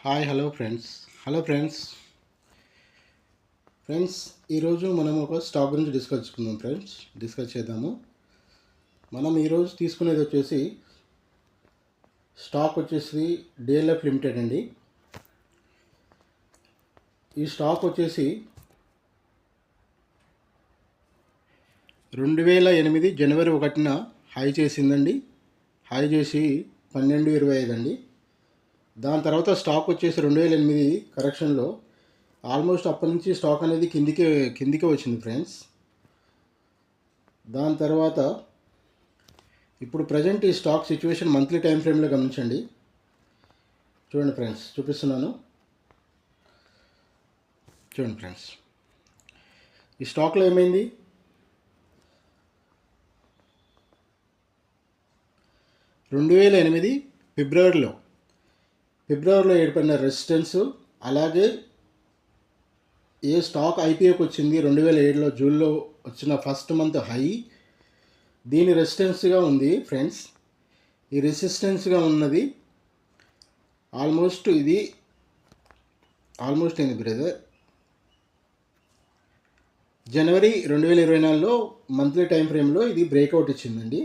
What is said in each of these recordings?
Hi hello friends. Friends. ఈరోజు మనం ఒక స్టాక్ గురించి డిస్కస్ చేద్దాము. మనం ఈరోజు తీసుకునేది వచ్చేసి స్టాక్ వచ్చేసి డిఎల్ఎఫ్ లిమిటెడ్ అండి. ఈ స్టాక్ వచ్చేసి 2008 జనవరి 1న హై చేసిందండి. హై చేసి 12.25 అండి. దాని తర్వాత స్టాక్ వచ్చేసి 2008 కరెక్షన్లో ఆల్మోస్ట్ అప్పటి నుంచి స్టాక్ అనేది కిందికే వచ్చింది ఫ్రెండ్స్. దాని తర్వాత ఇప్పుడు ప్రజెంట్ ఈ స్టాక్ సిచ్యువేషన్ మంత్లీ టైం ఫ్రేమ్లో గమనించండి. చూడండి ఫ్రెండ్స్, చూపిస్తున్నాను. చూడండి ఫ్రెండ్స్, ఈ స్టాక్లో ఏమైంది, 2008 ఫిబ్రవరిలో ఏర్పడిన రెసిస్టెన్స్, అలాగే ఏ స్టాక్ ఐపీఓకి వచ్చింది 2007లో జూన్లో వచ్చిన ఫస్ట్ మంత్ హై, దీని రెసిస్టెన్స్గా ఉంది ఫ్రెండ్స్. ఈ రెసిస్టెన్స్గా ఉన్నది ఆల్మోస్ట్ ఏంది బ్రదర్, జనవరి 2024లో మంత్లీ టైం ఫ్రేమ్లో ఇది బ్రేక్అవుట్ ఇచ్చిందండి.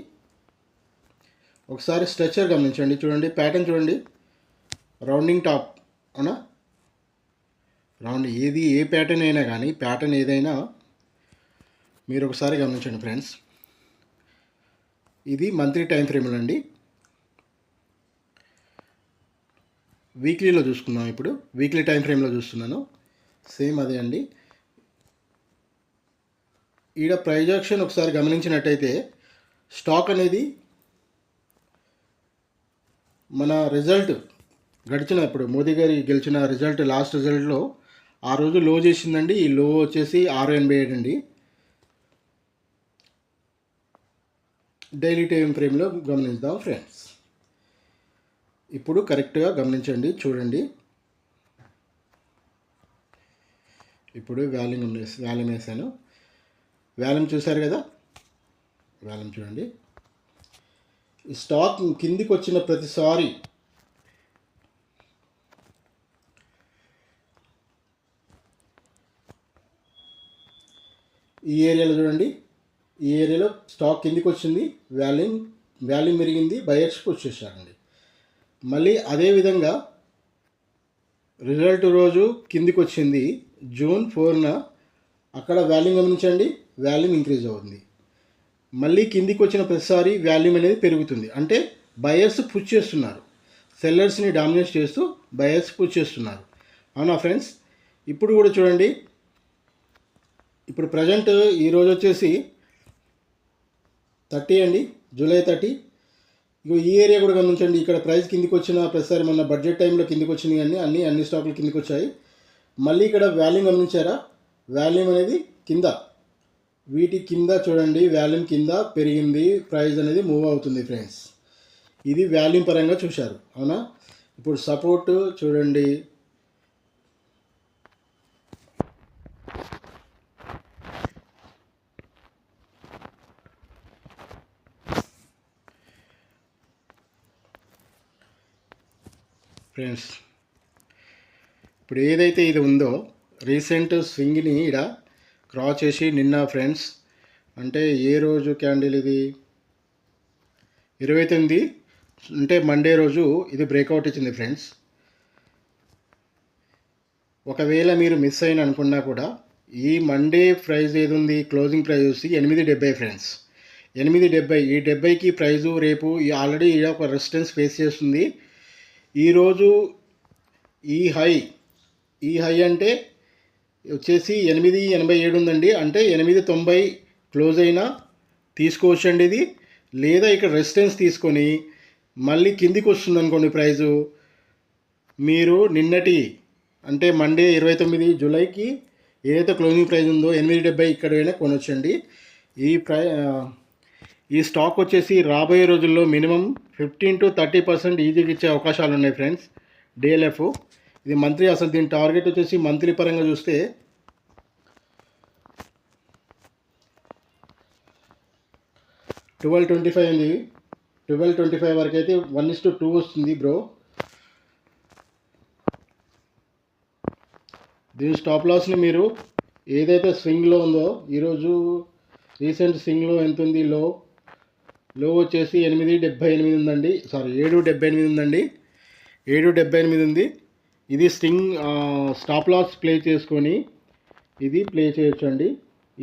ఒకసారి స్ట్రక్చర్ గమనించండి. చూడండి, ప్యాటర్న్ చూడండి, రౌండింగ్ టాప్ అవునా. ఏ ప్యాటర్న్ అయినా కానీ, ప్యాటర్న్ ఏదైనా మీరు ఒకసారి గమనించండి ఫ్రెండ్స్. ఇది మంత్లీ టైం ఫ్రేమ్లో అండి. వీక్లీలో చూసుకుందాం. ఇప్పుడు వీక్లీ టైం ఫ్రేమ్లో చూస్తున్నాను. సేమ్ అదే అండి. ఈడ ప్రైజ్ యాక్షన్ ఒకసారి గమనించినట్టయితే స్టాక్ అనేది మన రిజల్ట్ ఇప్పుడు మోదీ గారి గెలిచిన లాస్ట్ రిజల్ట్లో ఆ రోజు లో చేసిందండి. ఈ లో వచ్చేసి 6.87 అండి. డైలీ టైం ఫ్రేమ్లో గమనిద్దాం ఫ్రెండ్స్. ఇప్పుడు కరెక్ట్గా గమనించండి, చూడండి. ఇప్పుడు వాల్యూమ్ వేసాను. వాల్యూమ్ చూశారు కదా, వాల్యూమ్ చూడండి. ఈ స్టాక్ కిందికి వచ్చిన ప్రతిసారి ఈ ఏరియాలో చూడండి, ఈ ఏరియాలో స్టాక్ కిందికి వచ్చింది, వాల్యూమ్ పెరిగింది, బయర్స్కి వచ్చేసారండి. మళ్ళీ అదేవిధంగా రిజల్ట్ రోజు కిందికి వచ్చింది, జూన్ 4న. అక్కడ వాల్యూమ్ గమనించండి, వాల్యూమ్ ఇంక్రీజ్ అవుతుంది. మళ్ళీ కిందికి వచ్చిన ప్రతిసారి వాల్యూమ్ అనేది పెరుగుతుంది. అంటే బయర్స్ పుష్ చేస్తున్నారు, సెల్లర్స్ని డామినేట్ చేస్తూ బయర్స్ పుష్ చేస్తున్నారు. అవునా ఫ్రెండ్స్. ఇప్పుడు కూడా చూడండి, ఇప్పుడు ప్రజెంట్ ఈరోజు వచ్చేసి 30 అండి, జూలై 30. ఈ ఏరియా కూడా గమనించండి. ఇక్కడ ప్రైస్ కిందికి వచ్చిన ప్రతిసారి మన బడ్జెట్ టైంలో కిందికి వచ్చినాయి కానీ అన్ని స్టాకులు కిందికి వచ్చాయి. మళ్ళీ ఇక్కడ వాల్యూమ్ గమనించారా, వాల్యూమ్ అనేది కింద, వీటి కింద చూడండి, వాల్యూమ్ కింద పెరిగింది, ప్రైస్ అనేది మూవ్ అవుతుంది ఫ్రెండ్స్. ఇది వాల్యూమ్ పరంగా చూశారు, అవునా. ఇప్పుడు సపోర్ట్ చూడండి, ఫ్రెండ్స్. ఇప్పుడు ఏదైతే ఇది ఉందో రీసెంట్ స్వింగ్ని ఇక్కడ క్రాస్ చేసి నిన్న ఫ్రెండ్స్, అంటే ఏ రోజు క్యాండిల్ ఇది, 29 అంటే మండే రోజు ఇది బ్రేక్అవుట్ ఇచ్చింది ఫ్రెండ్స్. ఒకవేళ మీరు మిస్ అయిన అనుకున్నా కూడా ఈ మండే ప్రైస్ ఏది ఉంది, క్లోజింగ్ ప్రైస్ వచ్చి 8.70 ఫ్రెండ్స్. 8.70. ఈ 70కి ప్రైజు రేపు ఆల్రెడీ ఒక రెసిస్టెన్స్ ఫేస్ చేస్తుంది. ఈరోజు ఈ హై అంటే వచ్చేసి 8.87 ఉందండి. అంటే 8.90 క్లోజ్ అయినా తీసుకోవచ్చండి ఇది. లేదా ఇక్కడ రెసిస్టెన్స్ తీసుకొని మళ్ళీ కిందికి వస్తుంది అనుకోండి ప్రైజు, మీరు నిన్నటి అంటే మండే 29 జూలైకి ఏదైతే క్లోజింగ్ ప్రైస్ ఉందో 8.70 ఇక్కడైనా కొనొచ్చండి. ఈ స్టాక్ వచ్చేసి రాబోయే రోజుల్లో మినిమం 15 to 30% ఈజీగా ఇచ్చే అవకాశాలు ఉన్నాయి ఫ్రెండ్స్. డిఎల్ఎఫ్ ఇది మంత్లీ, అసలు దీని టార్గెట్ వచ్చేసి మంత్లీ పరంగా చూస్తే 12.25 ఉంది. 12.25 వరకు అయితే 1:2 వస్తుంది బ్రో. దీని స్టాప్ లాస్ని మీరు ఏదైతే స్వింగ్లో ఉందో ఈరోజు రీసెంట్ స్వింగ్లో ఎంత ఉంది లో వచ్చేసి 8.78 ఉందండి. సారీ 7.78 ఉందండి. 7.78 ఉంది. ఇది స్టాప్ లాస్ ప్లే చేసుకొని ఇది ప్లే చేయొచ్చండి.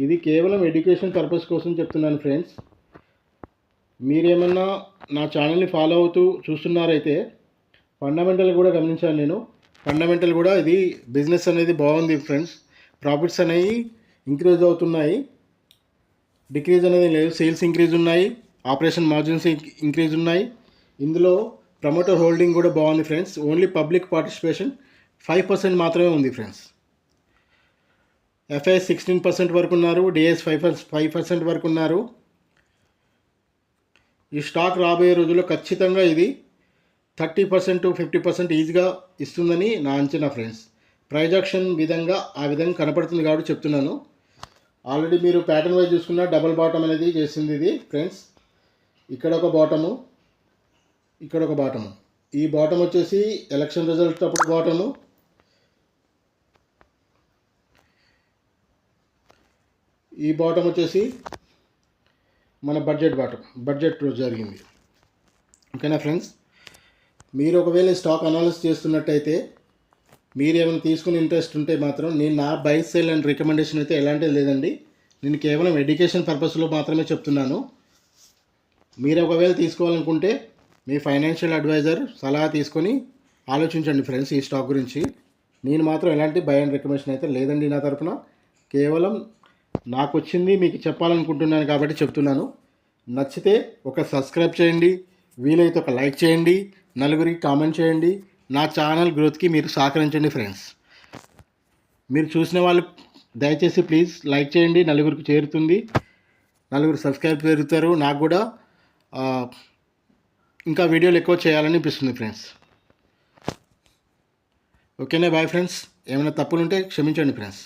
ఇది కేవలం ఎడ్యుకేషన్ పర్పస్ కోసం చెప్తున్నాను ఫ్రెండ్స్. మీరేమన్నా నా ఛానల్ని ఫాలో అవుతూ చూస్తున్నారైతే ఫండమెంటల్ కూడా గమనించాను నేను. ఫండమెంటల్ కూడా ఇది బిజినెస్ అనేది బాగుంది ఫ్రెండ్స్. ప్రాఫిట్స్ అనేవి ఇంక్రీజ్ అవుతున్నాయి, డిక్రీజ్ అనేది లేదు. సేల్స్ ఇంక్రీజ్ ఉన్నాయి, ఆపరేషన్ మార్జిన్స్ ఇంక్రీజ్ ఉన్నాయి. ఇందులో ప్రమోటర్ హోల్డింగ్ కూడా బాగుంది ఫ్రెండ్స్. ఓన్లీ పబ్లిక్ పార్టిసిపేషన్ 5% మాత్రమే ఉంది ఫ్రెండ్స్. ఎఫ్ఐఎస్ 16% వరకు ఉన్నారు, డిఎస్ 5% వరకు ఉన్నారు. ఈ స్టాక్ రాబోయే రోజుల్లో ఖచ్చితంగా ఇది 30% to 50% ఈజీగా ఇస్తుందని నా అంచనా ఫ్రెండ్స్. ప్రైజ్ యాక్షన్ ఆ విధంగా కనపడుతుంది కాబట్టి చెప్తున్నాను. ఆల్రెడీ మీరు ప్యాటర్న్ వైజ్ చూసుకున్న డబుల్ బాటమ్ అనేది చేసింది ఇది ఫ్రెండ్స్. ఇక్కడ ఒక బాటము, ఇక్కడ ఒక బాటము. ఈ బాటమ్ వచ్చేసి ఎలక్షన్ రిజల్ట్ అప్పుడు బాటము, ఈ బాటమ్ వచ్చేసి మన బడ్జెట్ రోజు జరిగింది. ఓకేనా ఫ్రెండ్స్. మీరు ఒకవేళ స్టాక్ అనాలిసిస్ చేస్తున్నట్టయితే మీరు ఏమైనా తీసుకుని ఇంట్రెస్ట్ ఉంటే మాత్రం నేను నా బై సెల్ అండ్ రికమెండేషన్ అయితే ఎలాంటిది లేదండి. నేను కేవలం ఎడ్యుకేషన్ పర్పస్లో మాత్రమే చెప్తున్నాను. మీరు ఒకవేళ తీసుకోవాలనుకుంటే మీ ఫైనాన్షియల్ అడ్వైజర్ సలహా తీసుకొని ఆలోచించండి ఫ్రెండ్స్ ఈ స్టాక్ గురించి. నేను మాత్రం ఎలాంటి బై అండ్ రికమెండేషన్ అయితే లేదండి నా తరపున. కేవలం నాకు వచ్చింది మీకు చెప్పాలనుకుంటున్నాను కాబట్టి చెప్తున్నాను. నచ్చితే ఒక సబ్స్క్రైబ్ చేయండి, వీలైతే ఒక లైక్ చేయండి, నలుగురికి కామెంట్ చేయండి. నా ఛానల్ గ్రోత్కి మీరు సహకరించండి ఫ్రెండ్స్. మీరు చూసిన వాళ్ళు దయచేసి ప్లీజ్ లైక్ చేయండి, నలుగురికి చేరుతుంది, నలుగురు సబ్స్క్రైబ్ పెరుగుతారు. నాకు కూడా ఇంకా వీడియోలు ఎక్కువ చేయాలని అనిపిస్తుంది ఫ్రెండ్స్. ఓకేనా, బాయ్ ఫ్రెండ్స్. ఏమైనా తప్పులు ఉంటే క్షమించండి ఫ్రెండ్స్.